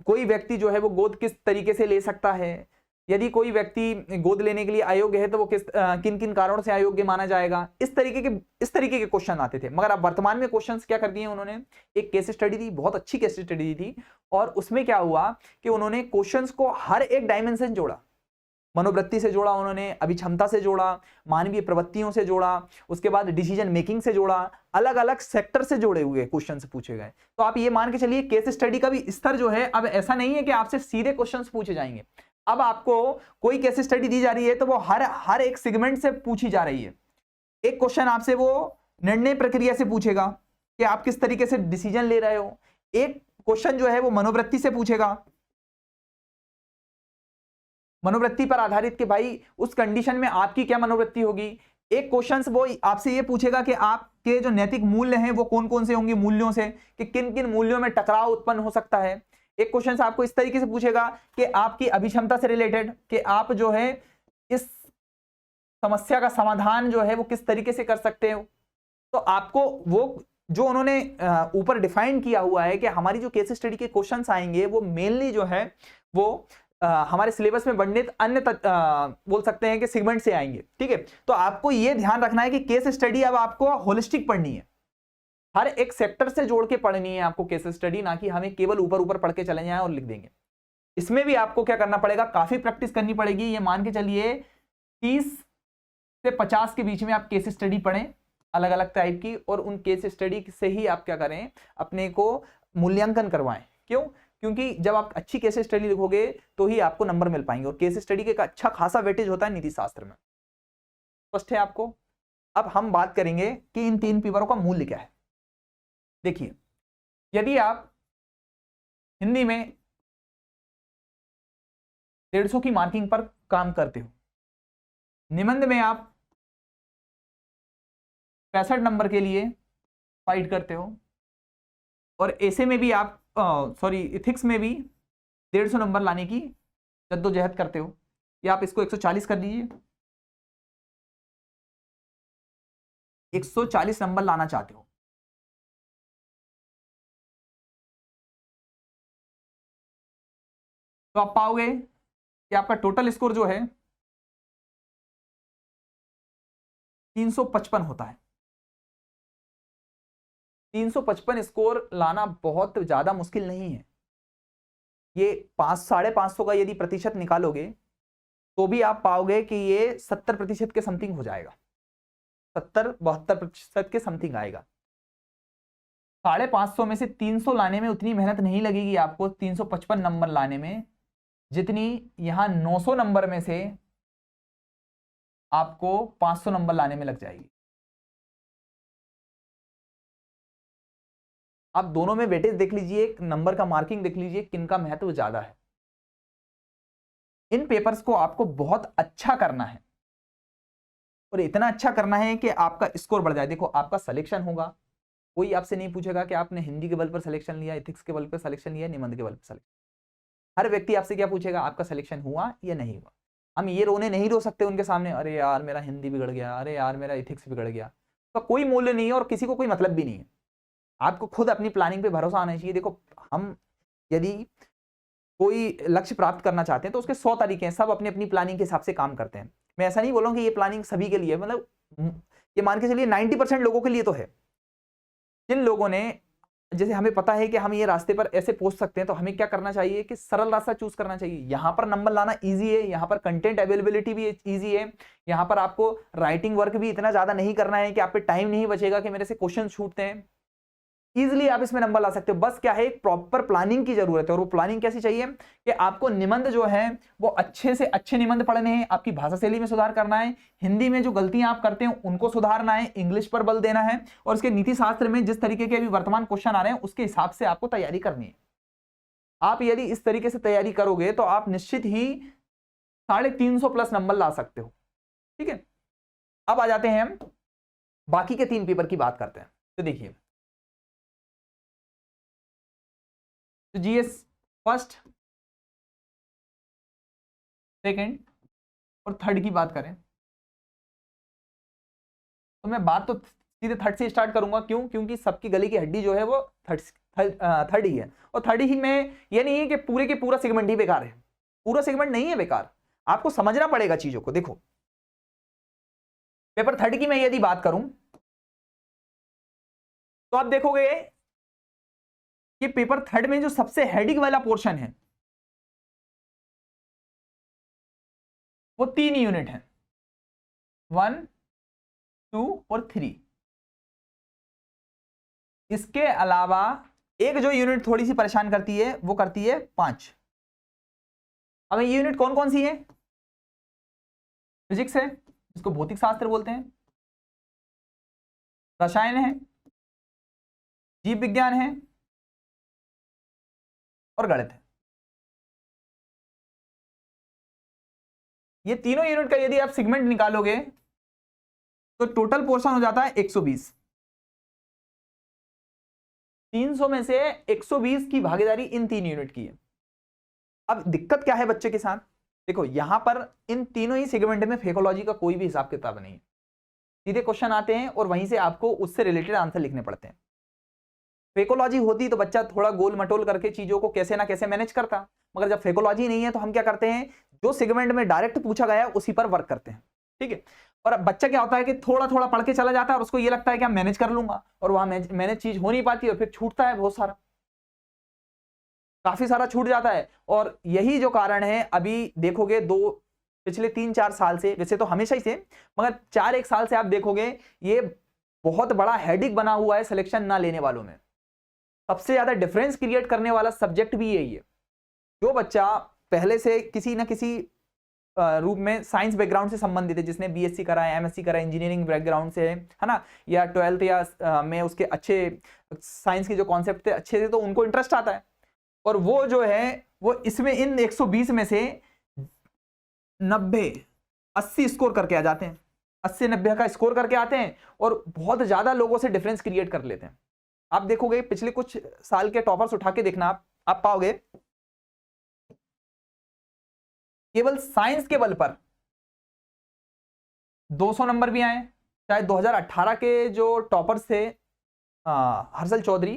कोई व्यक्ति जो है वो गोद किस तरीके से ले सकता है, यदि कोई व्यक्ति गोद लेने के लिए अयोग्य है तो वो किन किन कारणों से अयोग्य माना जाएगा। इस तरीके के क्वेश्चन आते थे। मगर अब वर्तमान में क्वेश्चंस क्या कर दिए उन्होंने, एक केस स्टडी दी, बहुत अच्छी केस स्टडी दी थी, और उसमें क्या हुआ कि उन्होंने क्वेश्चंस को हर एक डायमेंशन जोड़ा। मनोवृत्ति से जोड़ा उन्होंने, अभिक्षमता से जोड़ा, मानवीय प्रवृत्तियों से जोड़ा, उसके बाद डिसीजन मेकिंग से जोड़ा, अलग अलग सेक्टर से जोड़े हुए क्वेश्चन पूछे गए। तो आप ये मान के चलिए केस स्टडी का भी स्तर जो है अब ऐसा नहीं है कि आपसे सीधे क्वेश्चन पूछे जाएंगे। अब आपको कोई केस स्टडी दी जा रही है तो वो हर एक सेगमेंट से पूछी जा रही है। एक क्वेश्चन आपसे वो निर्णय प्रक्रिया से पूछेगा कि आप किस तरीके से डिसीजन ले रहे हो, एक क्वेश्चन जो है वो मनोवृत्ति से पूछेगा, मनोवृत्ति पर आधारित कि भाई उस कंडीशन में आपकी क्या मनोवृत्ति होगी। एक क्वेश्चन वो आपसे ये पूछेगा कि आपके जो नैतिक मूल्य हैं वो कौन कौन से होंगे, मूल्यों से कि किन किन मूल्यों में टकराव उत्पन्न हो सकता है। एक क्वेश्चन आपको इस तरीके से पूछेगा कि आपकी अभिक्षमता से रिलेटेड कि आप जो है इस समस्या का समाधान जो है वो किस तरीके से कर सकते हो। तो आपको वो जो उन्होंने ऊपर डिफाइन किया हुआ है कि हमारी जो केस स्टडी के क्वेश्चंस आएंगे वो मेनली जो है वो हमारे सिलेबस में वर्णित अन्य बोल सकते हैं कि सेगमेंट से आएंगे। ठीक है, तो आपको ये ध्यान रखना है कि केस स्टडी अब आपको होलिस्टिक पढ़नी है, हर एक सेक्टर से जोड़ के पढ़नी है आपको केस स्टडी, ना कि हमें केवल ऊपर ऊपर पढ़ के चले जाएं और लिख देंगे। इसमें भी आपको क्या करना पड़ेगा, काफी प्रैक्टिस करनी पड़ेगी। ये मान के चलिए 30 से 50 के बीच में आप केस स्टडी पढ़ें अलग अलग टाइप की, और उन केस स्टडी से ही आप क्या करें, अपने को मूल्यांकन करवाएं। क्यों? क्योंकि जब आप अच्छी केस स्टडी लिखोगे तो ही आपको नंबर मिल पाएंगे, और केस स्टडी के अच्छा खासा वेटेज होता है नीति शास्त्र में। स्पष्ट है आपको? अब हम बात करेंगे कि इन 3 पेपरों का मूल्य क्या है। देखिए, यदि आप हिंदी में 150 की मार्किंग पर काम करते हो, निबंध में आप 65 नंबर के लिए फाइट करते हो, और ऐसे में भी आप इथिक्स में भी 150 नंबर लाने की जद्दोजहद करते हो, या आप इसको 140 कर लीजिए, 140 नंबर लाना चाहते हो, तो आप पाओगे कि आपका टोटल स्कोर जो है 355 होता है। 355 स्कोर लाना बहुत ज्यादा मुश्किल नहीं है। ये 5-550 का यदि प्रतिशत निकालोगे तो भी आप पाओगे कि ये 70% के समथिंग हो जाएगा, 70-72% के समथिंग आएगा। 550 में से 300 लाने में उतनी मेहनत नहीं लगेगी आपको 355 नंबर लाने में, जितनी यहां 900 नंबर में से आपको 500 नंबर लाने में लग जाएगी। आप दोनों में वेटेज देख लीजिए, एक नंबर का मार्किंग देख लीजिए, किनका महत्व ज्यादा है। इन पेपर्स को आपको बहुत अच्छा करना है, और इतना अच्छा करना है कि आपका स्कोर बढ़ जाए। देखो, आपका सिलेक्शन होगा, कोई आपसे नहीं पूछेगा कि आपने हिंदी के बल पर सिलेक्शन लिया, एथिक्स के बल पर सिलेक्शन लिया, निबंध के बल पर सिलेक्शन। हर व्यक्ति आपसे क्या पूछेगा, आपका सिलेक्शन हुआ या नहीं हुआ। हम ये रोने नहीं रो सकते उनके सामने, अरे यार मेरा हिंदी बिगड़ गया, अरे यार मेरा एथिक्स बिगड़ गया। तो कोई मूल्य नहीं है और किसी को कोई मतलब भी नहीं है। आपको खुद अपनी प्लानिंग पे भरोसा आना चाहिए। देखो, हम यदि कोई लक्ष्य प्राप्त करना चाहते हैं तो उसके 100 तरीके हैं, सब अपनी अपनी प्लानिंग के हिसाब से काम करते हैं। मैं ऐसा नहीं बोलूँ कि ये प्लानिंग सभी के लिए, मतलब ये मान के चलिए 90% लोगों के लिए तो है। जिन लोगों ने, जैसे हमें पता है कि हम ये रास्ते पर ऐसे पहुंच सकते हैं, तो हमें क्या करना चाहिए कि सरल रास्ता चूज करना चाहिए। यहां पर नंबर लाना इजी है, यहां पर कंटेंट अवेलेबिलिटी भी इजी है, यहां पर आपको राइटिंग वर्क भी इतना ज्यादा नहीं करना है कि आप पे टाइम नहीं बचेगा कि मेरे से क्वेश्चन छूटते हैं। इजीली आप इसमें नंबर ला सकते हो। बस क्या है, एक प्रॉपर प्लानिंग की जरूरत है, और वो प्लानिंग कैसी चाहिए कि आपको निबंध जो है वो अच्छे से अच्छे निबंध पढ़ने हैं, आपकी भाषा शैली में सुधार करना है, हिंदी में जो गलतियां आप करते हैं उनको सुधारना है, इंग्लिश पर बल देना है, और इसके नीति शास्त्र में जिस तरीके के अभी वर्तमान क्वेश्चन आ रहे हैं उसके हिसाब से आपको तैयारी करनी है। आप यदि इस तरीके से तैयारी करोगे तो आप निश्चित ही 350 प्लस नंबर ला सकते हो। ठीक है, अब आ जाते हैं हम बाकी के 3 पेपर की बात करते हैं। तो देखिए, तो जीएस फर्स्ट, सेकंड और थर्ड की बात करें तो मैं बात तो सीधे थर्ड से स्टार्ट करूंगा। क्यों? क्योंकि सबकी गले की हड्डी जो है वो थर्ड ही है, और थर्ड ही में ये नहीं है कि पूरे के पूरा सेगमेंट ही बेकार है। पूरा सेगमेंट नहीं है बेकार, आपको समझना पड़ेगा चीजों को। देखो, पेपर थर्ड की मैं यदि बात करूं तो आप देखोगे कि पेपर थर्ड में जो सबसे हेडिंग वाला पोर्शन है वो 3 यूनिट हैं, 1, 2 और 3। इसके अलावा एक जो यूनिट थोड़ी सी परेशान करती है वो करती है 5। अब ये यूनिट कौन कौन सी है? फिजिक्स है, इसको भौतिक शास्त्र बोलते हैं, रसायन है, जीव विज्ञान है और गणित है। ये तीनों यूनिट का यदि आप सेगमेंट निकालोगे तो टोटल पोर्शन हो जाता है 120। 300 में से 120 की भागीदारी इन 3 यूनिट की है। अब दिक्कत क्या है बच्चे के साथ? देखो यहां पर इन तीनों ही सेगमेंट में फेकोलॉजी का कोई भी हिसाब किताब नहीं है। सीधे क्वेश्चन आते हैं और वहीं से आपको उससे रिलेटेड आंसर लिखने पड़ते हैं। फेकोलॉजी होती तो बच्चा थोड़ा गोल मटोल करके चीजों को कैसे ना कैसे मैनेज करता, मगर जब फेकोलॉजी नहीं है तो हम क्या करते हैं, जो सेगमेंट में डायरेक्ट पूछा गया है उसी पर वर्क करते हैं। ठीक है, और अब बच्चा क्या होता है कि थोड़ा थोड़ा पढ़ के चला जाता है और उसको ये लगता है कि मैं मैनेज कर लूंगा, और वहां मैनेज चीज हो नहीं पाती और फिर छूटता है बहुत सारा, काफी सारा छूट जाता है। और यही जो कारण है, अभी देखोगे पिछले 3-4 साल से, वैसे तो हमेशा ही से, मगर 4-1 साल से आप देखोगे ये बहुत बड़ा हेडिक बना हुआ है सिलेक्शन ना लेने वालों में। सबसे ज्यादा डिफरेंस क्रिएट करने वाला सब्जेक्ट भी यही है। जो बच्चा पहले से किसी ना किसी रूप में साइंस बैकग्राउंड से संबंधित है, जिसने बीएससी करा है, एमएससी करा है, इंजीनियरिंग बैकग्राउंड से है ना, या 12th या में उसके अच्छे साइंस के जो कॉन्सेप्ट थे अच्छे थे, तो उनको इंटरेस्ट आता है। और वो जो है वो इसमें इन 120 में से 90-80 स्कोर करके आ जाते हैं, 80-90 का स्कोर करके आते हैं और बहुत ज्यादा लोगों से डिफरेंस क्रिएट कर लेते हैं। आप देखोगे पिछले कुछ साल के टॉपर्स उठा के देखना, आप पाओगे केवल साइंस के बल पर 200 नंबर भी आए। शायद 2018 के जो टॉपर्स थे हर्षल चौधरी,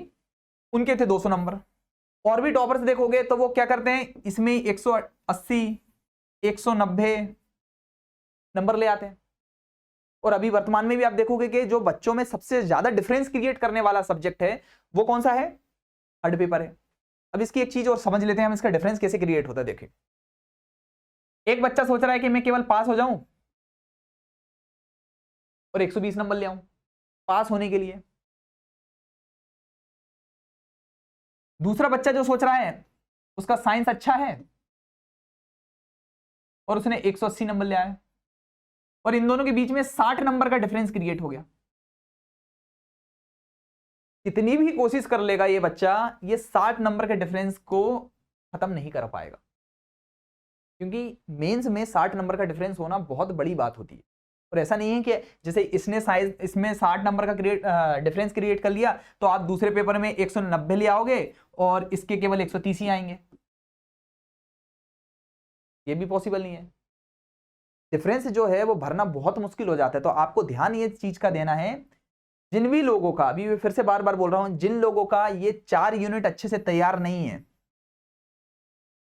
उनके थे 200 नंबर। और भी टॉपर्स देखोगे तो वो क्या करते हैं, इसमें 180, 190 नंबर ले आते हैं। और अभी वर्तमान में भी आप देखोगे कि जो बच्चों में सबसे ज्यादा डिफरेंस क्रिएट करने वाला सब्जेक्ट है वो कौन सा है? थर्ड पेपर है। अब इसकी एक चीज और समझ लेते हैं हम, इसका डिफरेंस कैसे क्रिएट होता है। देखिए, एक बच्चा सोच रहा है कि मैं केवल पास हो जाऊं और 120 नंबर ले आऊं पास होने के लिए। दूसरा बच्चा जो सोच रहा है उसका साइंस अच्छा है और उसने 180 नंबर ले आया, और इन दोनों के बीच में 60 नंबर का डिफरेंस क्रिएट हो गया। कितनी भी कोशिश कर लेगा ये बच्चा, ये 60 नंबर के डिफरेंस को खत्म नहीं कर पाएगा, क्योंकि मेंस में 60 नंबर का डिफरेंस होना बहुत बड़ी बात होती है। और ऐसा नहीं है कि जैसे इसमें 60 नंबर का डिफरेंस क्रिएट कर लिया तो आप दूसरे पेपर में 190 ले आओगे और इसके केवल 130 ही आएंगे, ये भी पॉसिबल नहीं है। डिफरेंस जो है वो भरना बहुत मुश्किल हो जाता है। तो आपको ध्यान ये चीज का देना है, जिन भी लोगों का, अभी फिर से बार बार बोल रहा हूं, जिन लोगों का ये 4 यूनिट अच्छे से तैयार नहीं है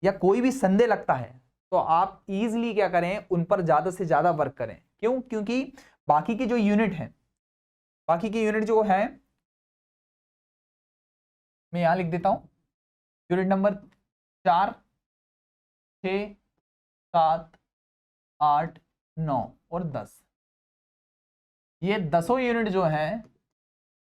या कोई भी संदेह लगता है, तो आप इजीली क्या करें, उन पर ज्यादा से ज्यादा वर्क करें। क्यों? क्योंकि बाकी की जो यूनिट है, बाकी की यूनिट जो है, मैं यहां लिख देता हूं, यूनिट नंबर 4, 6, 7, 8, 9 और 10, ये 10 यूनिट जो है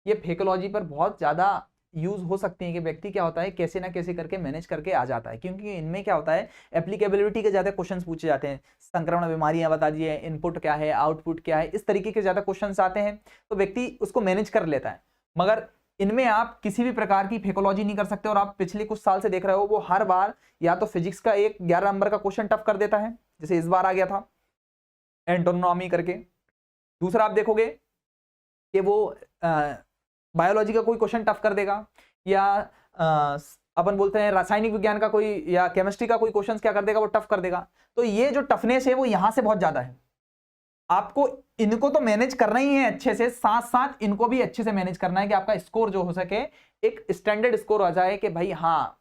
ये फेकोलॉजी पर बहुत ज्यादा यूज हो सकती है कि व्यक्ति क्या होता है कैसे ना कैसे करके मैनेज करके आ जाता है। क्योंकि इनमें क्या होता है, एप्लीकेबिलिटी के ज्यादा क्वेश्चंस पूछे जाते हैं, संक्रमण बीमारियां बता दीजिए, इनपुट क्या है, आउटपुट क्या है, इस तरीके के ज्यादा क्वेश्चंस आते हैं, तो व्यक्ति उसको मैनेज कर लेता है। मगर इनमें आप किसी भी प्रकार की फेकोलॉजी नहीं कर सकते। और आप पिछले कुछ साल से देख रहे हो, वो हर बार या तो फिजिक्स का एक 11 नंबर का क्वेश्चन टफ कर देता है, जैसे इस बार आ गया था एंटोनॉमी करके। दूसरा आप देखोगे कि वो बायोलॉजी का कोई क्वेश्चन टफ कर देगा, या अपन बोलते हैं रासायनिक विज्ञान का कोई या केमिस्ट्री का कोई क्वेश्चन क्या कर देगा, वो टफ कर देगा। तो ये जो टफनेस है वो यहां से बहुत ज्यादा है। आपको इनको तो मैनेज करना ही है अच्छे से, साथ साथ इनको भी अच्छे से मैनेज करना है कि आपका स्कोर जो हो सके एक स्टैंडर्ड स्कोर आ जाए, कि भाई हाँ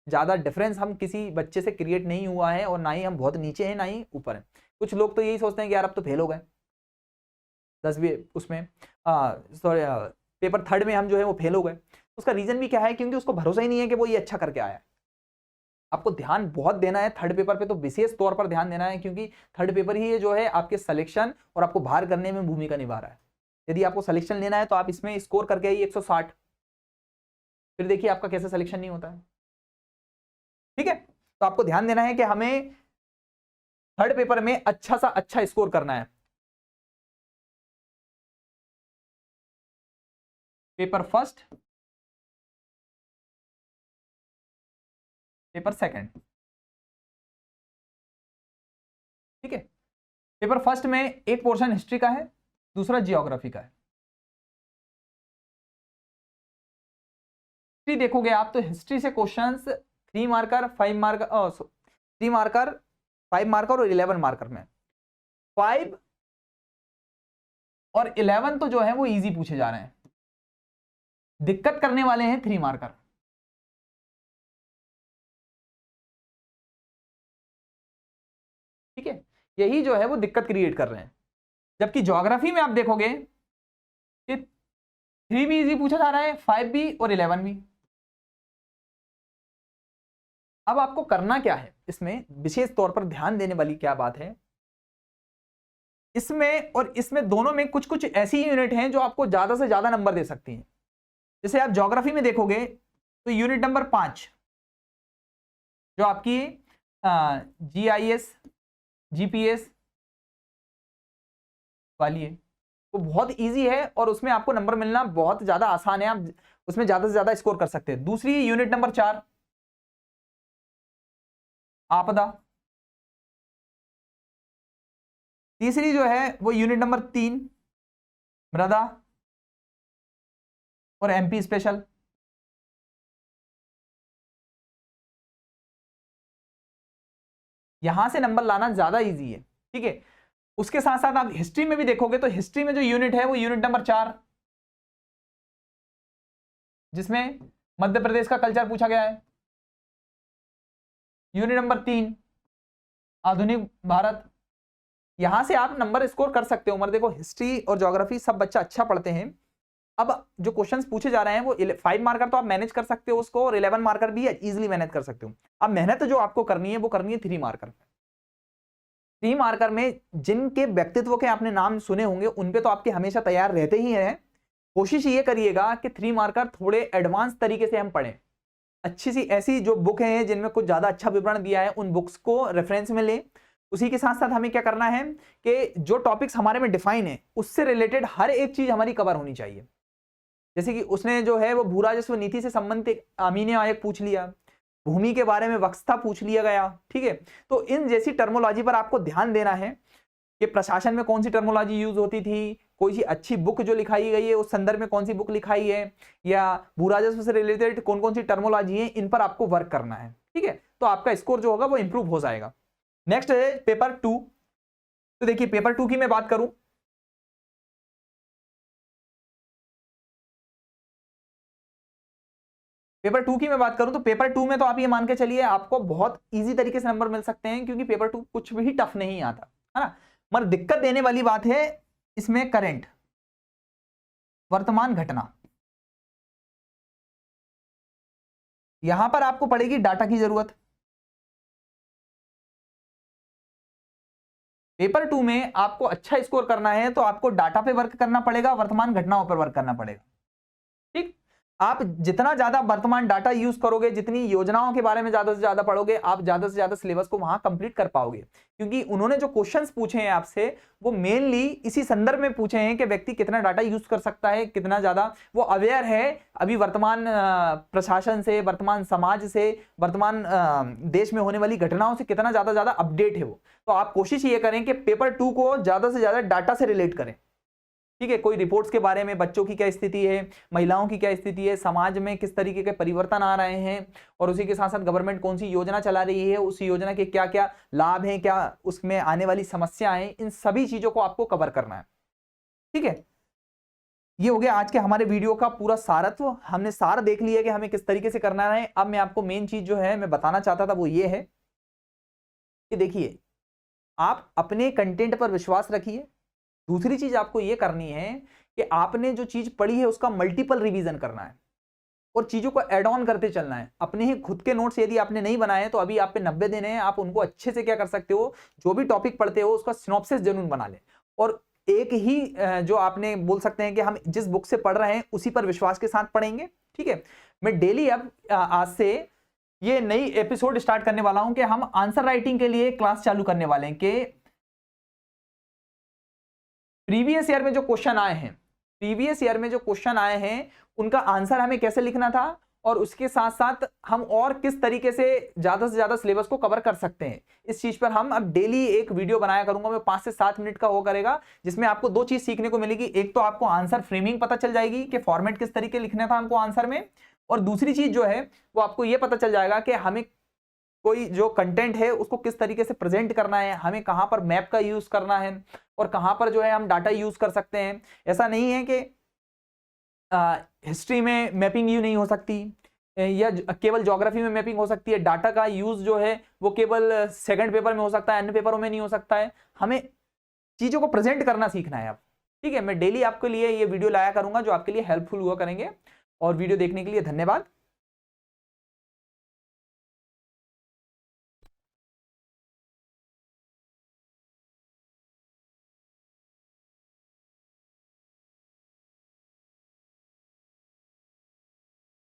ज्यादा डिफरेंस हम किसी बच्चे से क्रिएट नहीं हुआ है, और ना ही हम बहुत नीचे हैं ना ही ऊपर हैं। कुछ लोग तो यही सोचते हैं कि यार अब तो फेल हो गए 10वीं उसमें, सॉरी पेपर 3rd में हम जो है वो फेल हो गए। उसका रीजन भी क्या है, क्योंकि उसको भरोसा ही नहीं है कि वो ये अच्छा करके आया है। आपको ध्यान बहुत देना है थर्ड पेपर पे, तो विशेष तौर पर ध्यान देना है, क्योंकि थर्ड पेपर ही जो है आपके सिलेक्शन और आपको बाहर करने में भूमिका निभा रहा है। यदि आपको सिलेक्शन लेना है तो आप इसमें स्कोर करके आइए 160, फिर देखिए आपका कैसे सिलेक्शन नहीं होता है। ठीक है, तो आपको ध्यान देना है कि हमें थर्ड पेपर में अच्छा सा अच्छा स्कोर करना है। Paper first, paper second. ठीक है, पेपर फर्स्ट में एक पोर्शन हिस्ट्री का है, दूसरा जियोग्राफी का है। हिस्ट्री देखोगे आप तो हिस्ट्री से questions 3 marker 5 marker 3 marker 5 marker और 11 मार्कर में 5 और 11 तो जो है वो इजी पूछे जा रहे हैं, दिक्कत करने वाले हैं 3 मार्कर। ठीक है, यही जो है वो दिक्कत क्रिएट कर रहे हैं। जबकि ज्योग्राफी में आप देखोगे कि 3 भी इजी पूछा जा रहा है, 5 भी और 11 भी। अब आपको करना क्या है, इसमें विशेष तौर पर ध्यान देने वाली क्या बात है, इसमें और इसमें दोनों में कुछ कुछ ऐसी यूनिट हैं जो आपको ज्यादा से ज्यादा नंबर दे सकती हैं। जैसे आप ज्योग्राफी में देखोगे तो यूनिट नंबर 5 जो आपकी GIS GPS वाली है, वो बहुत इजी है और उसमें आपको नंबर मिलना बहुत ज्यादा आसान है, आप उसमें ज्यादा से ज्यादा स्कोर कर सकते हैं। दूसरी यूनिट नंबर 4 आपदा। तीसरी जो है वो यूनिट नंबर 3 मृदा और MP स्पेशल। यहां से नंबर लाना ज्यादा इजी है। ठीक है, उसके साथ साथ आप हिस्ट्री में भी देखोगे तो हिस्ट्री में जो यूनिट है वो यूनिट नंबर 4, जिसमें मध्य प्रदेश का कल्चर पूछा गया है। यूनिट नंबर 3 आधुनिक भारत। यहां से आप नंबर स्कोर कर सकते हो। मगर देखो हिस्ट्री और ज्योग्राफी सब बच्चा अच्छा पढ़ते हैं। अब जो क्वेश्चंस पूछे जा रहे हैं वो 5 मार्कर तो आप मैनेज कर सकते हो उसको, और 11 मार्कर भी इजीली मैनेज कर सकते हो। अब मेहनत जो आपको करनी है वो करनी है 3 मार्कर। 3 मार्कर में जिनके व्यक्तित्व के आपने नाम सुने होंगे उन पे तो आपके हमेशा तैयार रहते ही हैं। कोशिश ये करिएगा कि 3 मार्कर थोड़े एडवांस तरीके से हम पढ़ें। अच्छी सी ऐसी जो बुक हैं जिनमें कुछ ज्यादा अच्छा विवरण दिया है उन बुक्स को रेफरेंस में लें। उसी के साथ साथ हमें क्या करना है कि जो टॉपिक्स हमारे में डिफाइन है उससे रिलेटेड हर एक चीज हमारी कवर होनी चाहिए। जैसे कि उसने जो है वो भू राजस्व नीति से संबंधित अमीने आयोग पूछ लिया, भूमि के बारे में वक्स्ता पूछ लिया गया। ठीक है, तो इन जैसी टर्मोलॉजी पर आपको ध्यान देना है कि प्रशासन में कौन सी टर्मोलॉजी यूज होती थी, कोई सी अच्छी बुक जो लिखाई गई है उस संदर्भ में कौन सी बुक लिखाई है, या भू राजस्व से रिलेटेड कौन कौन सी टर्मोलॉजी है, इन पर आपको वर्क करना है। ठीक है, तो आपका स्कोर जो होगा वो इंप्रूव हो जाएगा। नेक्स्ट है पेपर 2। तो देखिए पेपर 2 की मैं बात करूं, तो पेपर 2 में तो आप ये मान के चलिए आपको बहुत इजी तरीके से नंबर मिल सकते हैं, क्योंकि पेपर 2 कुछ भी टफ नहीं आता है ना। मगर दिक्कत देने वाली बात है इसमें करंट, वर्तमान घटना। यहां पर आपको पड़ेगी डाटा की जरूरत। पेपर 2 में आपको अच्छा स्कोर करना है तो आपको डाटा पे वर्क करना पड़ेगा, वर्तमान घटनाओं पर वर्क करना पड़ेगा। ठीक, आप जितना ज्यादा वर्तमान डाटा यूज करोगे, जितनी योजनाओं के बारे में ज्यादा से ज्यादा पढ़ोगे, आप ज्यादा से ज्यादा सिलेबस को वहां कंप्लीट कर पाओगे। क्योंकि उन्होंने जो क्वेश्चंस पूछे हैं आपसे वो मेनली इसी संदर्भ में पूछे हैं कि व्यक्ति कितना डाटा यूज कर सकता है, कितना ज्यादा वो अवेयर है अभी वर्तमान प्रशासन से, वर्तमान समाज से, वर्तमान देश में होने वाली घटनाओं से कितना ज्यादा अपडेट है वो। तो आप कोशिश ये करें कि पेपर 2 को ज्यादा से ज्यादा डाटा से रिलेट करें। ठीक है, कोई रिपोर्ट्स के बारे में, बच्चों की क्या स्थिति है, महिलाओं की क्या स्थिति है, समाज में किस तरीके के परिवर्तन आ रहे हैं, और उसी के साथ साथ गवर्नमेंट कौन सी योजना चला रही है, उस योजना के क्या क्या लाभ हैं, क्या उसमें आने वाली समस्याएं हैं, इन सभी चीजों को आपको कवर करना है। ठीक है, ये हो गया आज के हमारे वीडियो का पूरा सारत्व। हमने सार देख लिया कि हमें किस तरीके से करना है। अब मैं आपको मेन चीज जो है मैं बताना चाहता था वो ये है कि देखिए आप अपने कंटेंट पर विश्वास रखिए। दूसरी चीज आपको यह करनी है कि आपने जो चीज पढ़ी है उसका मल्टीपल रिवीजन करना है। और चीजों को एड ऑन करते चलना है। अपने ही खुद के नोट्स यदि आपने नहीं बनाए तो अभी आप पे 90 दिन है, आप उनको अच्छे से क्या कर सकते हो, जो भी टॉपिक पढ़ते हो उसका सिनॉप्सिस जरूर बना ले, और एक ही जो आपने बोल सकते हैं कि हम जिस बुक से पढ़ रहे हैं उसी पर विश्वास के साथ पढ़ेंगे। ठीक है, मैं डेली अब आज से ये नई एपिसोड स्टार्ट करने वाला हूं कि हम आंसर राइटिंग के लिए क्लास चालू करने वाले हैं कि प्रीवियस ईयर में जो क्वेश्चन आए हैं, प्रीवियस ईयर में जो क्वेश्चन आए हैं उनका आंसर हमें कैसे लिखना था, और उसके साथ साथ हम और किस तरीके से ज्यादा सिलेबस को कवर कर सकते हैं। इस चीज पर हम अब डेली एक वीडियो बनाया करूंगा मैं, 5 से 7 मिनट का वो करेगा, जिसमें आपको 2 चीज सीखने को मिलेगी। एक तो आपको आंसर फ्रेमिंग पता चल जाएगी कि फॉर्मेट किस तरीके लिखना था हमको आंसर में, और दूसरी चीज जो है वो आपको ये पता चल जाएगा कि हमें कोई जो कंटेंट है उसको किस तरीके से प्रेजेंट करना है, हमें कहां पर मैप का यूज करना है और कहां पर जो है हम डाटा यूज कर सकते हैं। ऐसा नहीं है कि हिस्ट्री में मैपिंग यू नहीं हो सकती या केवल ज्योग्राफी में मैपिंग हो सकती है। डाटा का यूज जो है वो केवल सेकंड पेपर में हो सकता है, अन्य पेपरों में नहीं हो सकता है। हमें चीजों को प्रेजेंट करना सीखना है अब। ठीक है, मैं डेली आपके लिए ये वीडियो लाया करूंगा जो आपके लिए हेल्पफुल हुआ करेंगे। और वीडियो देखने के लिए धन्यवाद।